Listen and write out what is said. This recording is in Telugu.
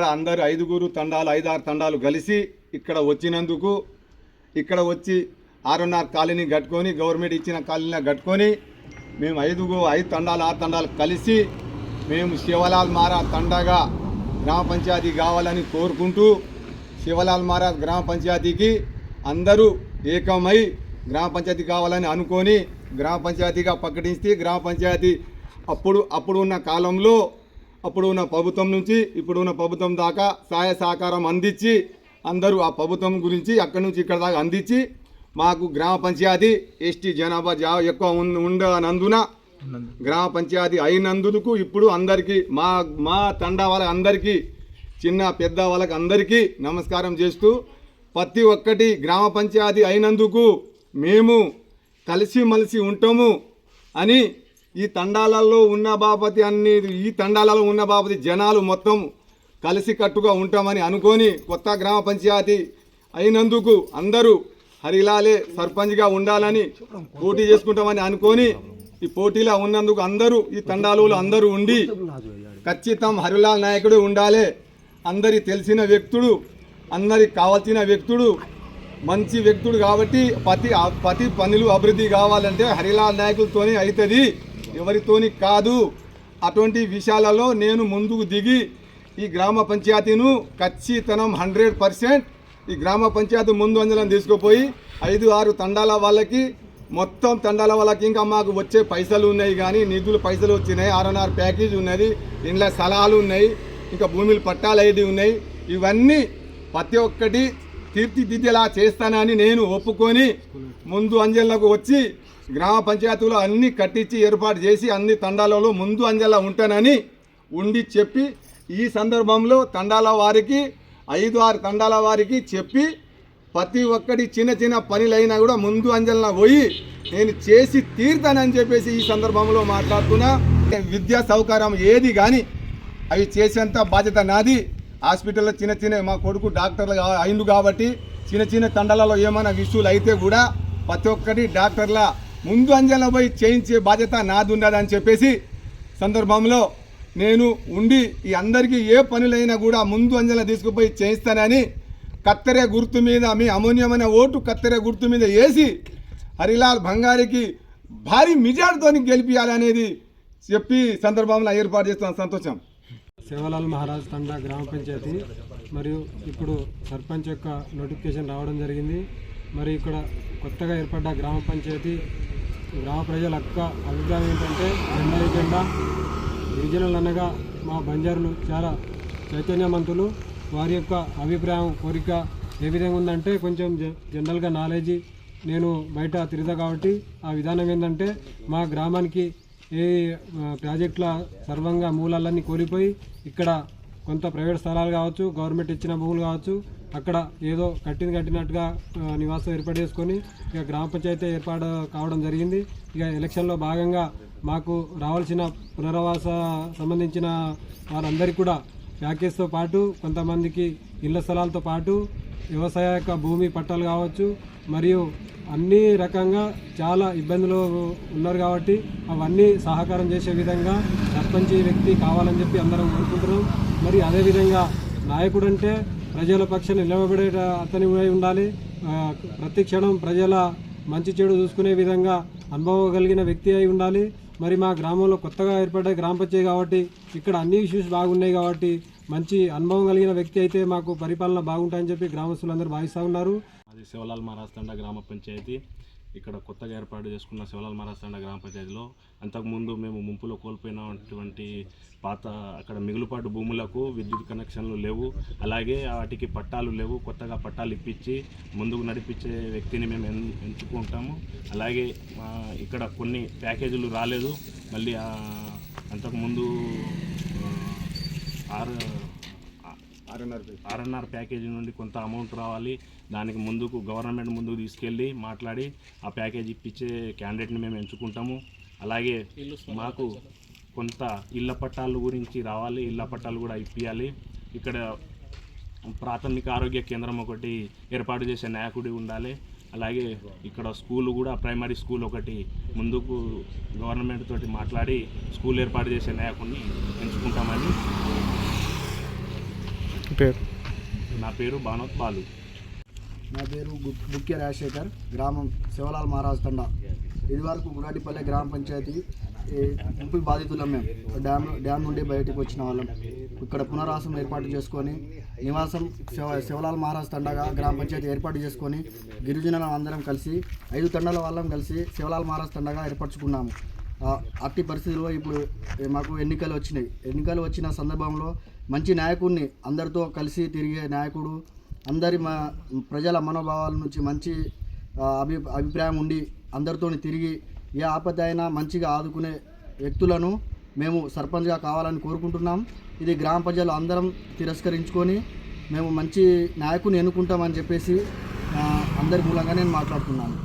ఇక్కడ అందరు 5 తండాలు 5-6 తండాలు కలిసి ఇక్కడ వచ్చినందుకు, ఇక్కడ వచ్చి 6.5 కాలనీ కట్టుకొని గవర్నమెంట్ ఇచ్చిన కాలనీ కట్టుకొని మేము 5 తండాలు 6 తండాలు కలిసి మేము శివలాల్ మహారాజ్ తండాగా గ్రామ పంచాయతీ కావాలని కోరుకుంటూ శివలాల్ మహారాజ్ గ్రామ పంచాయతీకి అందరూ ఏకమై గ్రామ పంచాయతీ కావాలని అనుకొని గ్రామ పంచాయతీగా ప్రకటిస్తే గ్రామ పంచాయతీ అప్పుడు ఉన్న కాలంలో అప్పుడు ఉన్న ప్రభుత్వం నుంచి ఇప్పుడున్న ప్రభుత్వం దాకా సహాయ సహకారం అందించి అందరూ ఆ ప్రభుత్వం గురించి అక్కడి నుంచి ఇక్కడ దాకా అందించి మాకు గ్రామ పంచాయతీ ఎస్టీ జనాభా ఎక్కువ ఉండనందున గ్రామ పంచాయతీ అయినందుకు ఇప్పుడు అందరికీ మా తండా వాళ్ళందరికీ చిన్న పెద్ద వాళ్ళకి అందరికీ నమస్కారం చేస్తూ ప్రతి ఒక్కటి గ్రామ పంచాయతీ అయినందుకు మేము కలిసిమలిసి ఉంటాము అని ఈ తండాలలో ఉన్న బాపతి ఈ తండాలలో ఉన్న బాపతి జనాలు మొత్తం కలిసికట్టుగా ఉంటామని అనుకొని కొత్త గ్రామ పంచాయతీ అయినందుకు అందరూ హరిలాలే సర్పంచ్గా ఉండాలని పోటీ చేసుకుంటామని అనుకొని ఈ పోటీలో ఉన్నందుకు అందరూ ఈ తండాలలో అందరూ ఉండి ఖచ్చితం హరిలాల్ నాయకుడు ఉండాలి, అందరి తెలిసిన వ్యక్తుడు, అందరికి కావాల్సిన వ్యక్తుడు, మంచి వ్యక్తుడు కాబట్టి ప్రతి పనులు అభివృద్ధి కావాలంటే హరిలాల్ నాయకులతోనే అవుతుంది, ఎవరితోని కాదు. అటువంటి విషయాలలో నేను ముందుకు దిగి ఈ గ్రామ పంచాయతీను ఖచ్చితనం 100% ఈ గ్రామ పంచాయతీ ముందు అంజలను తీసుకుపోయి 5-6 తండాల వాళ్ళకి మొత్తం తండాల వాళ్ళకి ఇంకా మాకు వచ్చే పైసలు ఉన్నాయి, కానీ నిధులు పైసలు వచ్చినాయి, 6.5 ప్యాకేజ్ ఉన్నది, ఇంట్లో స్థలాలు ఉన్నాయి, ఇంకా భూములు పట్టాలు అయితే ఉన్నాయి. ఇవన్నీ ప్రతి ఒక్కటి తీర్చిదిద్దేలా చేస్తానని నేను ఒప్పుకొని ముందు అంజలకు వచ్చి గ్రామ పంచాయతీలో అన్నీ కట్టించి ఏర్పాటు చేసి అన్ని తండాలలో ముందు అంజలా ఉంటానని ఉండి చెప్పి ఈ సందర్భంలో తండాల వారికి 5-6 తండాల వారికి చెప్పి ప్రతి ఒక్కటి చిన్న పనులైనా కూడా ముందు అంజలన పోయి నేను చేసి తీరుతానని చెప్పేసి ఈ సందర్భంలో మాట్లాడుతున్నా. విద్యా సౌకర్యం ఏది కానీ అవి చేసేంత బాధ్యత నాది. హాస్పిటల్లో చిన్న మా కొడుకు డాక్టర్లు అయిండు కాబట్టి చిన్న తండాలలో ఏమైనా విషయాలు అయితే కూడా ప్రతి ఒక్కటి డాక్టర్ల ముందు అంజల పోయి చేయించే బాధ్యత నాది ఉండదని చెప్పేసి సందర్భంలో నేను ఉండి ఈ అందరికీ ఏ పనులైనా కూడా ముందు అంజల తీసుకుపోయి చేయిస్తానని కత్తెర గుర్తు మీద మీ అమూల్యమైన ఓటు కత్తెర గుర్తు మీద వేసి హరిలాల్ బంగారికి భారీ మెజార్టీతో గెలిపించాలనేది చెప్పి సందర్భంలో ఏర్పాటు చేస్తున్న సంతోషం. శివలాల్ మహారాజ్ తండా గ్రామ పంచాయతీ మరియు ఇప్పుడు సర్పంచ్ యొక్క నోటిఫికేషన్ రావడం జరిగింది. మరి ఇక్కడ కొత్తగా ఏర్పడ్డ గ్రామ పంచాయతీ గ్రామ ప్రజల యొక్క అభిప్రాయం ఏంటంటే జెండా గిరిజనులు అనగా మా బంజారులు చాలా చైతన్యవంతులు. వారి యొక్క అభిప్రాయం కోరిక ఏ విధంగా ఉందంటే కొంచెం జనరల్గా నాలెడ్జి నేను బయట తిరుగుతా కాబట్టి ఆ విధానం ఏంటంటే మా గ్రామానికి ఏ ప్రాజెక్టుల సర్వంగా మూలాలన్నీ కోల్పోయి ఇక్కడ కొంత ప్రైవేట్ స్థలాలు కావచ్చు, గవర్నమెంట్ ఇచ్చిన భూములు కావచ్చు, అక్కడ ఏదో కట్టినట్టుగా నివాసం ఏర్పాటు చేసుకొని ఇక గ్రామ పంచాయతీ ఏర్పాటు కావడం జరిగింది. ఇక ఎలక్షన్లో భాగంగా మాకు రావాల్సిన పునరావాస సంబంధించిన వారందరికీ కూడా ప్యాకేజ్తో పాటు కొంతమందికి ఇళ్ల స్థలాలతో పాటు వ్యవసాయ భూమి పట్టాలు కావచ్చు, మరియు అన్ని రకంగా చాలా ఇబ్బందులు ఉన్నారు కాబట్టి అవన్నీ సహకారం చేసే విధంగా సర్పంచ్ వ్యక్తి కావాలని చెప్పి అందరం కోరుకుంటున్నాం. మరి అదేవిధంగా నాయకుడు అంటే ప్రజల పక్షాన నిలబడే అతని ఉండాలి. ప్రతి క్షణం ప్రజల మంచి చెడు చూసుకునే విధంగా అనుభవం కలిగిన వ్యక్తి అయి ఉండాలి. మరి మా గ్రామంలో కొత్తగా ఏర్పడ్డ గ్రామ పంచాయతీ కాబట్టి ఇక్కడ అన్ని ఇష్యూస్ బాగున్నాయి కాబట్టి మంచి అనుభవం కలిగిన వ్యక్తి అయితే మాకు పరిపాలన బాగుంటాయని చెప్పి గ్రామస్తులందరూ భావిస్తూ ఉన్నారు. అది శివలాల్ మహారాజ్ తండా గ్రామ పంచాయతీ. ఇక్కడ కొత్తగా ఏర్పాటు చేసుకున్న శివలాల్ మహారాజ్ తండా గ్రామ పంచాయతీలో అంతకుముందు మేము ముంపులో కోల్పోయినటువంటి పాత అక్కడ మిగులుపాటు భూములకు విద్యుత్ కనెక్షన్లు లేవు, అలాగే వాటికి పట్టాలు లేవు. కొత్తగా పట్టాలు ఇప్పించి ముందుకు నడిపించే వ్యక్తిని మేము ఎంచుకుంటాము. అలాగే ఇక్కడ కొన్ని ప్యాకేజీలు రాలేదు. మళ్ళీ అంతకుముందు 6.5 ప్యాకేజీ నుండి కొంత అమౌంట్ రావాలి. దానికి ముందుకు గవర్నమెంట్ ముందుకు తీసుకెళ్ళి మాట్లాడి ఆ ప్యాకేజ్ ఇప్పించే క్యాండిడేట్ని మేము ఎంచుకుంటాము. అలాగే మాకు కొంత ఇళ్ల పట్టాల గురించి రావాలి, ఇళ్ల పట్టాలు కూడా ఇప్పించాలి. ఇక్కడ ప్రాథమిక ఆరోగ్య కేంద్రం ఒకటి ఏర్పాటు చేసే నాయకుడి ఉండాలి. అలాగే ఇక్కడ స్కూల్ కూడా ప్రైమరీ స్కూల్ ఒకటి ముందుకు గవర్నమెంట్ తోటి మాట్లాడి స్కూల్ ఏర్పాటు చేసే నాయకుడిని ఎంచుకుంటామని పేరు? నా పేరు బానోత్ బాలు. నా పేరు ముఖ్య రాజశేఖర్, గ్రామం శివలాల్ మహారాజ్ తండా. ఇది వరకు గురాడిపల్లె గ్రామ పంచాయతీ ముంపు బాధితులం. మేము డ్యామ్ నుండి బయటకు వచ్చిన వాళ్ళం. ఇక్కడ పునరావాసం ఏర్పాటు చేసుకొని నివాసం శివలాల్ మహారాజ్ తండాగా గ్రామ పంచాయతీ ఏర్పాటు చేసుకొని గిరిజనుల అందరం కలిసి 5 తండాల వాళ్ళం కలిసి శివలాల్ మహారాజ్ తండాగా ఏర్పరచుకున్నాము. అట్టి పరిస్థితుల్లో ఇప్పుడు మాకు ఎన్నికలు వచ్చినాయి. ఎన్నికలు వచ్చిన సందర్భంలో మంచి నాయకుడిని, అందరితో కలిసి తిరిగే నాయకుడు, అందరి ప్రజల మనోభావాల నుంచి మంచి అభిప్రాయం ఉండి అందరితో తిరిగి ఏ ఆపద అయినా మంచిగా ఆదుకునే వ్యక్తులను మేము సర్పంచ్గా కావాలని కోరుకుంటున్నాం. ఇది గ్రామ ప్రజలు అందరం తిరస్కరించుకొని మేము మంచి నాయకుని ఎన్నుకుంటామని చెప్పేసి అందరి మూలంగా నేను మాట్లాడుతున్నాను.